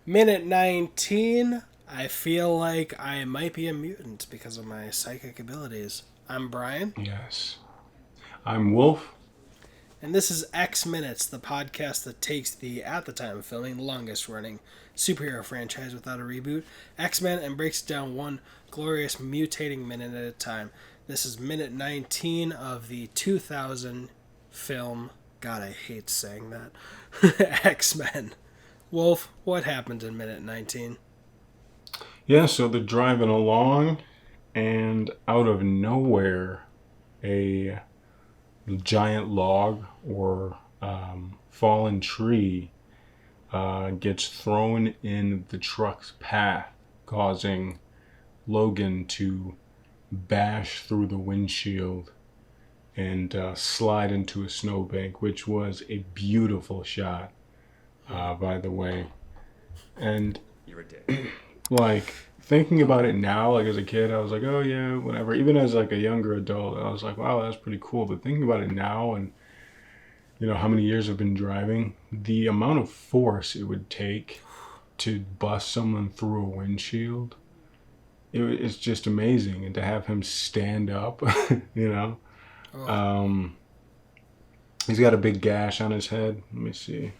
Minute 19. I feel like I might be a mutant because of my psychic abilities. I'm Brian, Yes. I'm Wolf. and this is X Minutes, the podcast that takes the, at the time of filming, longest running superhero franchise without a reboot, X-Men, and breaks it down one glorious mutating minute at a time. This is minute 19 of the 2000 film. God, I hate saying that. X-Men. Wolf, what happened in minute 19? Yeah, so they're driving along, and out of nowhere, a giant log or fallen tree gets thrown in the truck's path, causing Logan to bash through the windshield and slide into a snowbank, which was a beautiful shot, by the way. And You're a dick. like thinking about it now, like as a kid, I was like, oh yeah, whatever. Even as like a younger adult, I was like, wow, that's pretty cool. But thinking about it now, and how many years I've been driving, the amount of force it would take to bust someone through a windshield, it's just amazing. And to have him stand up, you know, Oh. um, he's got a big gash on his head. Let me see.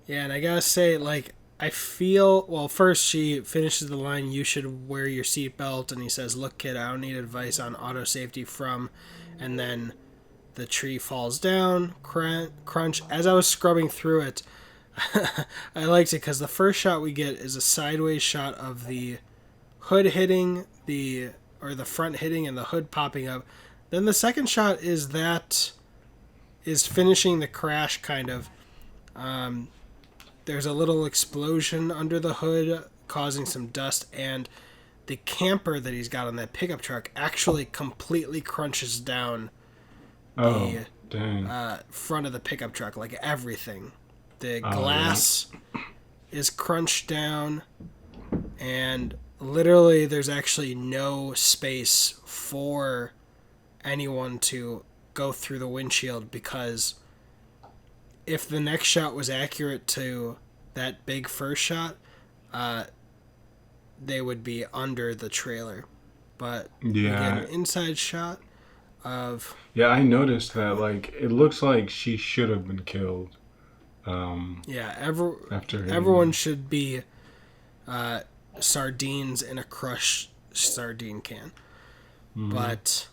Yeah, and I gotta say, like, I feel, well, first she finishes the line, you should wear your seatbelt, and he says, look, kid, I don't need advice on auto safety from, and then the tree falls down, crunch. As I was scrubbing through it, I liked it because the first shot we get is a sideways shot of the hood hitting, or the front hitting and the hood popping up. Then the second shot is finishing the crash, kind of. There's a little explosion under the hood causing some dust, and the camper that he's got on that pickup truck actually completely crunches down Oh, the dang. front of the pickup truck, like everything. The Oh, glass is crunched down, and literally there's actually no space for anyone to go through the windshield, because if the next shot was accurate to that big first shot, they would be under the trailer. But yeah. we get Yeah. an inside shot of, Yeah, I noticed that. Like, it looks like she should have been killed. yeah, After hitting everyone him. should be sardines in a crushed sardine can. But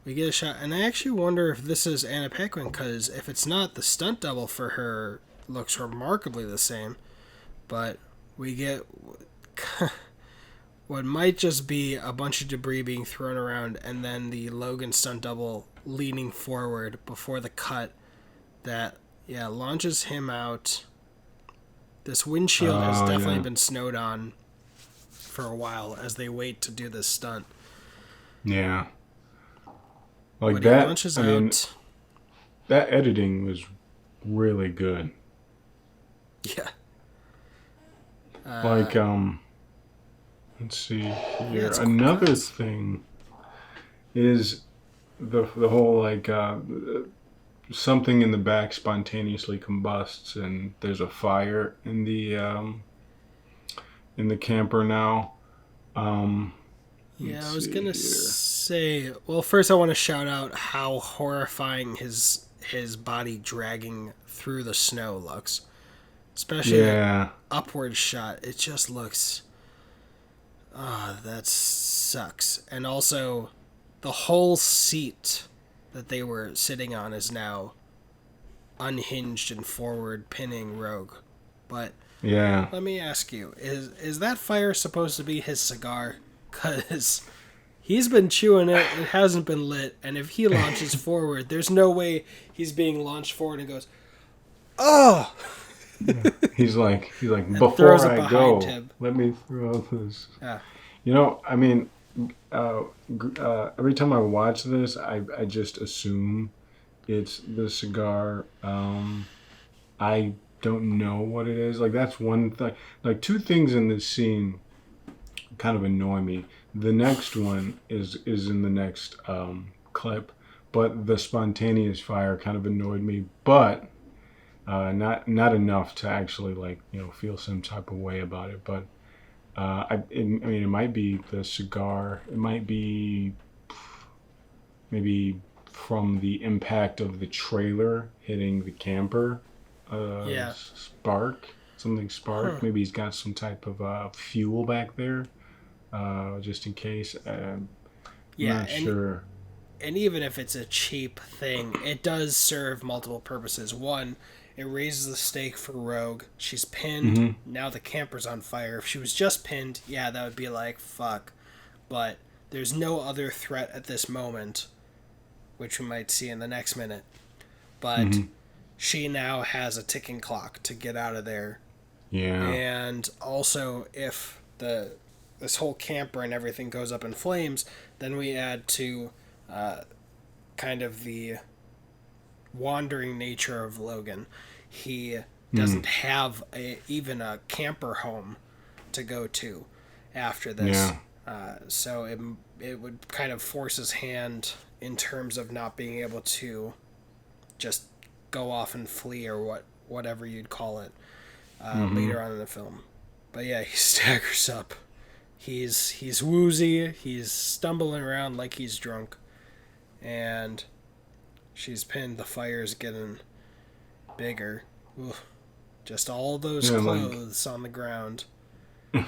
we get a shot, and I actually wonder if this is Anna Paquin, because if it's not, the stunt double for her looks remarkably the same. But we get what might just be a bunch of debris being thrown around, and then the Logan stunt double leaning forward before the cut that, yeah, launches him out. This windshield has Oh, definitely yeah. been snowed on for a while as they wait to do this stunt. Yeah. Like But he that, launches I mean, out. that editing was really good. Yeah. Like, let's see Yeah, here. it's Another class. thing is the whole, like, something in the back spontaneously combusts, and there's a fire in the camper now. Yeah, Let's I was see gonna here. say. Well, first I want to shout out how horrifying his body dragging through the snow looks, especially that Yeah. upward shot. It just looks. Ah, that sucks. And also, the whole seat that they were sitting on is now unhinged and forward pinning Rogue. But Yeah. let me ask you: is that fire supposed to be his cigar? Because he's been chewing it, it hasn't been lit, and if he launches forward, there's no way he's being launched forward and goes, oh! He's like, And throws before it I behind go, him. let me throw this. Yeah. I mean, every time I watch this, I just assume it's the cigar. I don't know what it is. Like, that's one thing. Like, two things in this scene kind of annoy me. The next one is in the next clip, but the spontaneous fire kind of annoyed me. But Not enough to actually like feel some type of way about it. But I mean, it might be the cigar. It might be maybe from the impact of the trailer hitting the camper. Yeah. Spark, something spark. Huh. Maybe he's got some type of fuel back there, just in case. I'm Yeah, not sure. and even if it's a cheap thing, it does serve multiple purposes. One, it raises the stake for Rogue. She's pinned. Hmm. Now the camper's on fire. If she was just pinned, yeah, that would be like, fuck. But there's no other threat at this moment, which we might see in the next minute. But Hmm. she now has a ticking clock to get out of there. Yeah. And also, if this whole camper and everything goes up in flames, then we add to uh, kind of the wandering nature of Logan. He Mm. doesn't have even a camper home to go to after this. Yeah. So it would kind of force his hand in terms of not being able to just go off and flee or whatever you'd call it Hmm. later on in the film. But yeah, he staggers up. He's woozy. He's stumbling around like he's drunk, and she's pinned. The fire's getting bigger. Oof. Just all those Yeah. Like clothes on the ground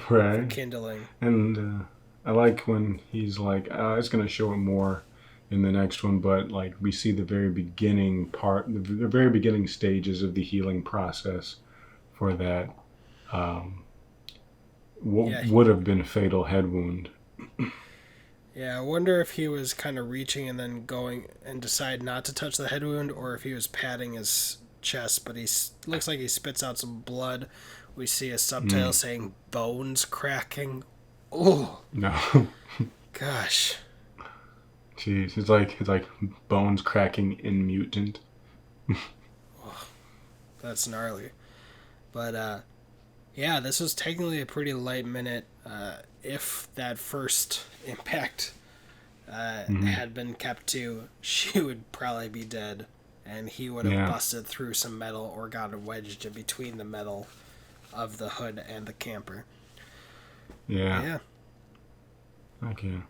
for right. kindling. And I like when he's like, it's gonna show it more in the next one, but like we see the very beginning part, the very beginning stages of the healing process for that. Um, what Yeah, would have been a fatal head wound. yeah. I wonder if he was kind of reaching and then going and decide not to touch the head wound, or if he was patting his chest. But looks like he spits out some blood. We see a subtitle Mm. saying "bones cracking." Oh No. gosh, Jeez, it's like bones cracking in mutant. that's gnarly. But yeah, this was technically a pretty light minute. If that first impact Hmm. had been kept to, she would probably be dead, and he would have Yeah. busted through some metal or gotten wedged in between the metal of the hood and the camper. But Yeah. yeah, Okay.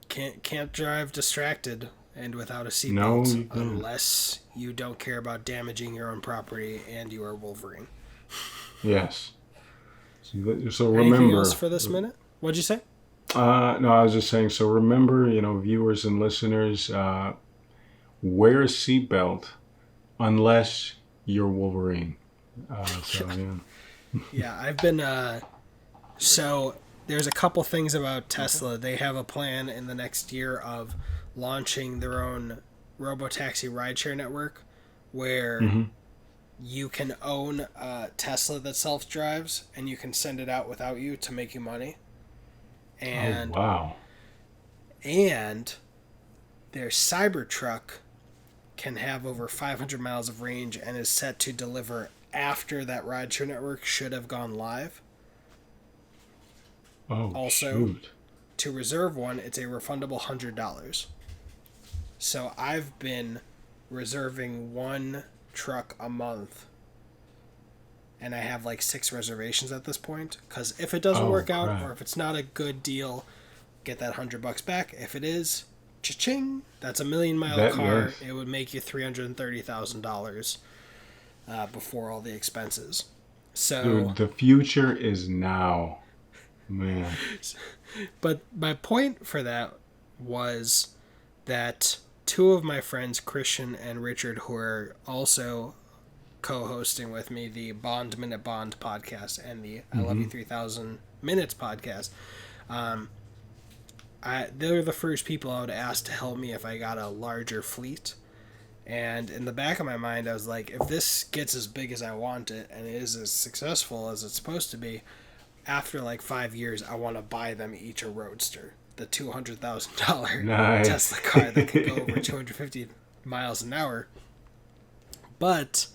can't drive distracted and without a No, seatbelt you don't. unless you don't care about damaging your own property and you are Wolverine. Yes. So Anything else remember. for this minute? What'd you say? No, I was just saying. So remember, viewers and listeners, wear a seatbelt unless you're Wolverine. So yeah. Yeah, I've been so there's a couple things about Tesla. They have a plan in the next year of launching their own robotaxi rideshare network where Hmm. you can own a Tesla that self drives and you can send it out without you to make you money. Oh And wow. and their Cybertruck can have over 500 miles of range and is set to deliver after that rideshare network should have gone live. Oh Also, shoot. to reserve one, it's a refundable $100. So I've been reserving one truck a month, and I have like 6 reservations at this point. Because if it doesn't Oh work out, or crap. if it's not a good deal, get that $100 back. If it is, cha-ching! That's a $1,000,000 That car. yes, It would make you $330,000 before all the expenses. So, dude. The future is now, man. but my point for that was that two of my friends, Christian and Richard, who are also co-hosting with me the Bond Minute Bond podcast and the I Love Hmm. You 3000 Minutes podcast, they're the first people I would ask to help me if I got a larger fleet. And in the back of my mind, I was like, if this gets as big as I want it and it is as successful as it's supposed to be, after like 5 years, I want to buy them each a Roadster, the $200,000 Nice. Tesla car that can go over 250 miles an hour. But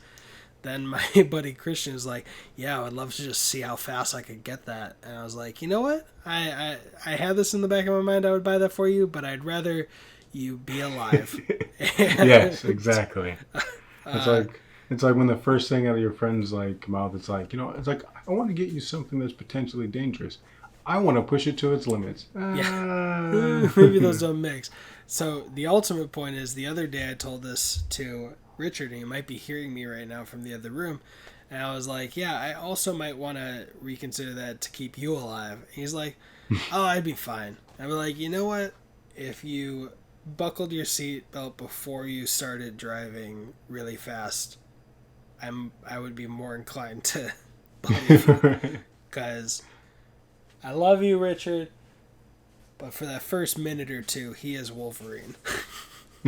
then my buddy Christian was like, "Yeah, I would love to just see how fast I could get that." And I was like, "You know what? I had this in the back of my mind. I would buy that for you, but I'd rather you be alive." Yes, And exactly. It's uh, like It's like when the first thing out of your friend's like mouth, it's like, it's like, I want to get you something that's potentially dangerous. I want to push it to its limits. Yeah. Maybe those don't mix. So the ultimate point is the other day I told this to Richard, and he might be hearing me right now from the other room. And I was like, yeah, I also might want to reconsider that to keep you alive. And he's like, oh, I'd be fine. I'm like, you know what? If you buckled your seatbelt before you started driving really fast, I would be more inclined to believe you. Because I love you, Richard, but for that first minute or two, he is Wolverine.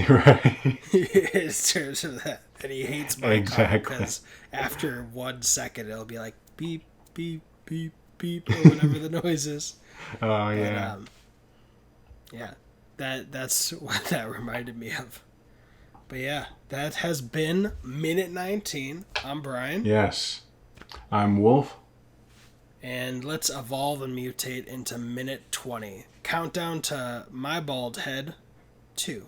Right. In terms of that. And he hates my car Exactly. because after 1 second, it'll be like beep, beep, beep, beep, or whatever the noise is. Oh, yeah. Yeah, that's what that reminded me of. But yeah, that has been minute 19. I'm Brian. Yes. I'm Wolf. And let's evolve and mutate into minute 20. Countdown to my bald head. 2,